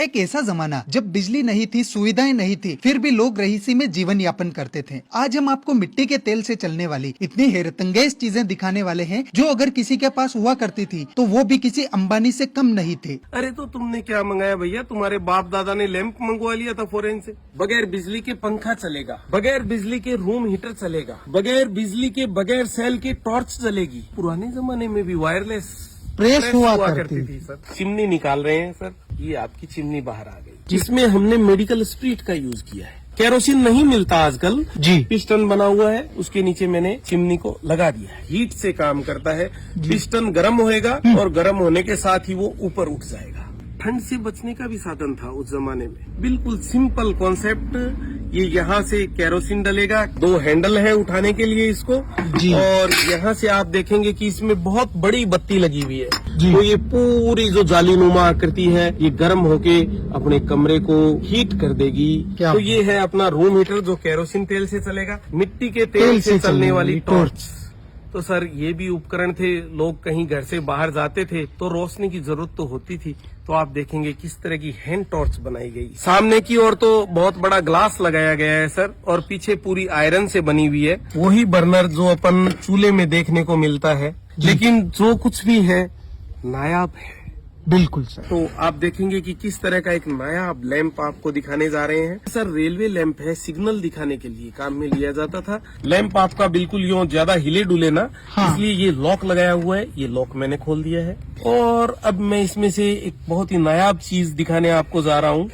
एक ऐसा जमाना जब बिजली नहीं थी, सुविधाएं नहीं थी, फिर भी लोग रईसी में जीवन यापन करते थे। आज हम आपको मिट्टी के तेल से चलने वाली इतनी हैरतअंगेज चीजें दिखाने वाले हैं जो अगर किसी के पास हुआ करती थी तो वो भी किसी अंबानी से कम नहीं थे। अरे तो तुमने क्या मंगाया भैया? तुम्हारे बाप दादा ने लैंप मंगवा लिया था फॉरेन से। बगैर बिजली के पंखा चलेगा, बगैर बिजली के रूम हीटर चलेगा, बगैर बिजली के बगैर सेल की टॉर्च चलेगी। पुराने जमाने में भी वायरलेस प्रेस हुआ करती थी सर। चिमनी निकाल रहे हैं सर, ये आपकी चिमनी बाहर आ गई, जिसमें हमने मेडिकल स्पिरिट का यूज किया है। केरोसिन नहीं मिलता आजकल जी। पिस्टन बना हुआ है, उसके नीचे मैंने चिमनी को लगा दिया है। हीट से काम करता है, पिस्टन गर्म होएगा और गर्म होने के साथ ही वो ऊपर उठ जाएगा। ठंड से बचने का भी साधन था उस जमाने में। बिल्कुल सिंपल कॉन्सेप्ट। ये यहाँ से केरोसिन डलेगा, 2 हैंडल है उठाने के लिए इसको, और यहाँ से आप देखेंगे कि इसमें बहुत बड़ी बत्ती लगी हुई है। तो ये पूरी जो जालीनुमा आकृति है ये गर्म होके अपने कमरे को हीट कर देगी। तो ये है अपना रूम हीटर जो केरोसिन तेल से चलेगा, मिट्टी के तेल से चलने वाली टॉर्च। तो सर ये भी उपकरण थे। लोग कहीं घर से बाहर जाते थे तो रोशनी की जरूरत तो होती थी, तो आप देखेंगे किस तरह की हैंड टॉर्च बनाई गई। सामने की ओर तो बहुत बड़ा ग्लास लगाया गया है सर, और पीछे पूरी आयरन से बनी हुई है। वही बर्नर जो अपन चूल्हे में देखने को मिलता है, लेकिन जो कुछ भी है नायाब है। बिल्कुल सर। तो आप देखेंगे कि किस तरह का एक नायाब लैंप आपको दिखाने जा रहे हैं। सर रेलवे लैंप है, सिग्नल दिखाने के लिए काम में लिया जाता था। लैंप आपका बिल्कुल यूं ज्यादा हिले डुले ना, इसलिए ये लॉक लगाया हुआ है। ये लॉक मैंने खोल दिया है, और अब मैं इसमें से एक बहुत ही नायाब चीज दिखाने आपको जा रहा हूँ,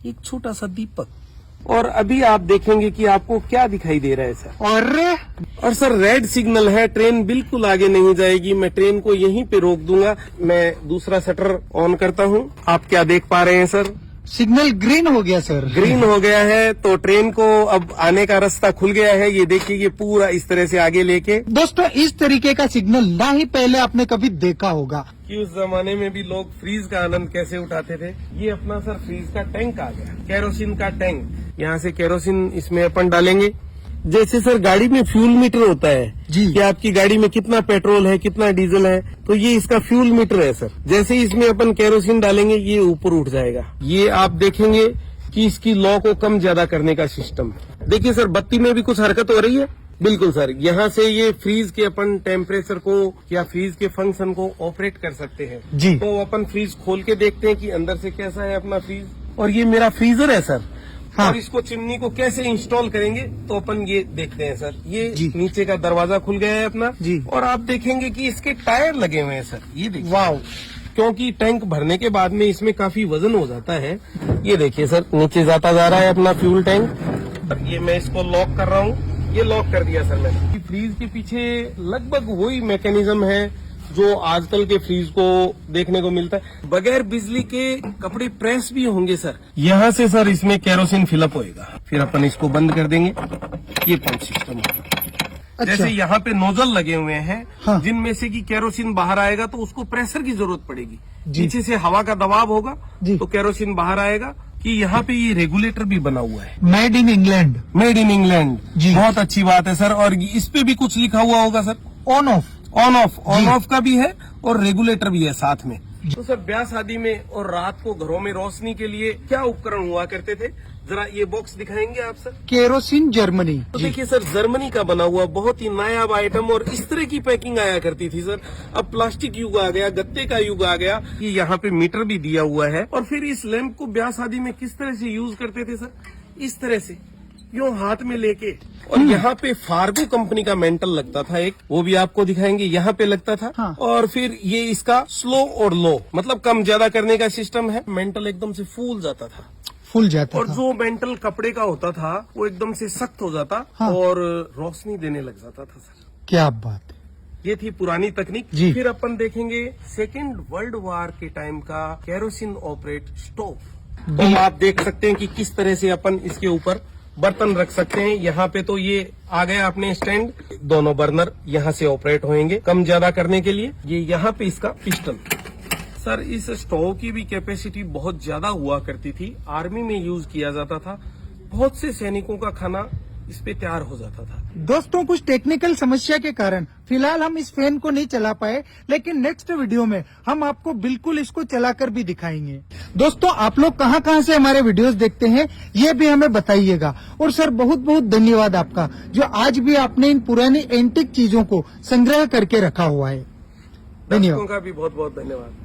एक छोटा सा दीपक। और अभी आप देखेंगे कि आपको क्या दिखाई दे रहा है सर। और सर रेड सिग्नल है, ट्रेन बिल्कुल आगे नहीं जाएगी। मैं ट्रेन को यहीं पे रोक दूंगा। मैं दूसरा शटर ऑन करता हूँ। आप क्या देख पा रहे हैं सर? सिग्नल ग्रीन हो गया सर। ग्रीन हो गया है, तो ट्रेन को अब आने का रास्ता खुल गया है। ये देखिए, ये पूरा इस तरह से आगे लेके। दोस्तों इस तरीके का सिग्नल ना ही पहले आपने कभी देखा होगा कि उस जमाने में भी लोग फ्रीज का आनंद कैसे उठाते थे। ये अपना सर फ्रीज का टैंक आ गया, केरोसिन का टैंक। यहाँ से केरोसिन इसमें अपन डालेंगे। जैसे सर गाड़ी में फ्यूल मीटर होता है जी, कि आपकी गाड़ी में कितना पेट्रोल है, कितना डीजल है, तो ये इसका फ्यूल मीटर है सर। जैसे ही इसमें अपन केरोसिन डालेंगे ये ऊपर उठ जाएगा। ये आप देखेंगे कि इसकी लॉ को कम ज्यादा करने का सिस्टम है। देखिए सर बत्ती में भी कुछ हरकत हो रही है। बिल्कुल सर, यहाँ से ये फ्रीज के अपन टेम्परेचर को या फ्रीज के फंक्शन को ऑपरेट कर सकते हैं जी। तो अपन फ्रीज खोल के देखते हैं कि अंदर से कैसा है अपना फ्रीज। और ये मेरा फ्रीजर है सर। और इसको चिमनी को कैसे इंस्टॉल करेंगे तो अपन ये देखते हैं सर। ये नीचे का दरवाजा खुल गया है अपना जी। और आप देखेंगे कि इसके टायर लगे हुए हैं सर। ये देखिए, वाव, क्योंकि टैंक भरने के बाद में इसमें काफी वजन हो जाता है। ये देखिए सर, नीचे जाता जा रहा है अपना फ्यूल टैंक। ये मैं इसको लॉक कर रहा हूँ। ये लॉक कर दिया सर मैंने। फ्रीज के पीछे लगभग वही मैकेनिज्म है जो आजकल के फ्रीज को देखने को मिलता है। बगैर बिजली के कपड़े प्रेस भी होंगे सर। यहाँ से सर इसमें केरोसिन फिलअप होएगा, फिर अपन इसको बंद कर देंगे। ये पंप सिस्टम होगा। जैसे यहाँ पे नोजल लगे हुए हैं, जिनमें से कि केरोसिन बाहर आएगा तो उसको प्रेशर की जरूरत पड़ेगी। पीछे से हवा का दबाव होगा तो केरोसिन बाहर आएगा। कि यहाँ पे ये रेगुलेटर भी बना हुआ है, made in England. Made in England, बहुत अच्छी बात है सर। और इस पे भी कुछ लिखा हुआ होगा sir, on off. On off का भी है और रेगुलेटर भी है साथ में। तो सर ब्याह शादी में और रात को घरों में रोशनी के लिए क्या उपकरण हुआ करते थे, जरा ये बॉक्स दिखाएंगे आप सर? Kerosene Germany. तो देखिए सर, जर्मनी का बना हुआ बहुत ही नायाब आइटम, और इस तरह की पैकिंग आया करती थी सर। अब प्लास्टिक युग आ गया, गत्ते का युग आ गया। ये यहाँ पे मीटर भी दिया हुआ है। और फिर इस लैंप को ब्याह शादी में किस तरह से यूज करते थे सर? इस तरह से यूं हाथ में लेके, और यहाँ पे फार्गो कंपनी का मेंटल लगता था एक, वो भी आपको दिखाएंगे। यहाँ पे लगता था और फिर ये इसका स्लो और लो, मतलब कम ज्यादा करने का सिस्टम है। मेंटल एकदम से फूल जाता था, और जो मेंटल कपड़े का होता था वो एकदम से सख्त हो जाता और रोशनी देने लग जाता था सर। क्या बात है। ये थी पुरानी तकनीक। फिर अपन देखेंगे सेकेंड वर्ल्ड वॉर के टाइम का केरोसिन ऑपरेट स्टोव। तो आप देख सकते हैं कि किस तरह से अपन इसके ऊपर बर्तन रख सकते हैं। यहाँ पे तो ये आ गया अपने स्टैंड, दोनों बर्नर यहाँ से ऑपरेट होंगे कम ज्यादा करने के लिए। ये यहाँ पे इसका पिस्टन। सर इस स्टोव की भी कैपेसिटी बहुत ज्यादा हुआ करती थी, आर्मी में यूज किया जाता था। बहुत से सैनिकों का खाना इस पे तैयार हो जाता था। दोस्तों कुछ टेक्निकल समस्या के कारण फिलहाल हम इस फैन को नहीं चला पाए, लेकिन नेक्स्ट वीडियो में हम आपको बिल्कुल इसको चलाकर भी दिखाएंगे। दोस्तों आप लोग कहाँ कहाँ से हमारे वीडियोस देखते हैं ये भी हमें बताइएगा। और सर बहुत बहुत धन्यवाद आपका, जो आज भी आपने इन पुरानी एंटीक चीजों को संग्रह करके रखा हुआ है। धन्यवाद। दर्शकों का भी बहुत बहुत धन्यवाद।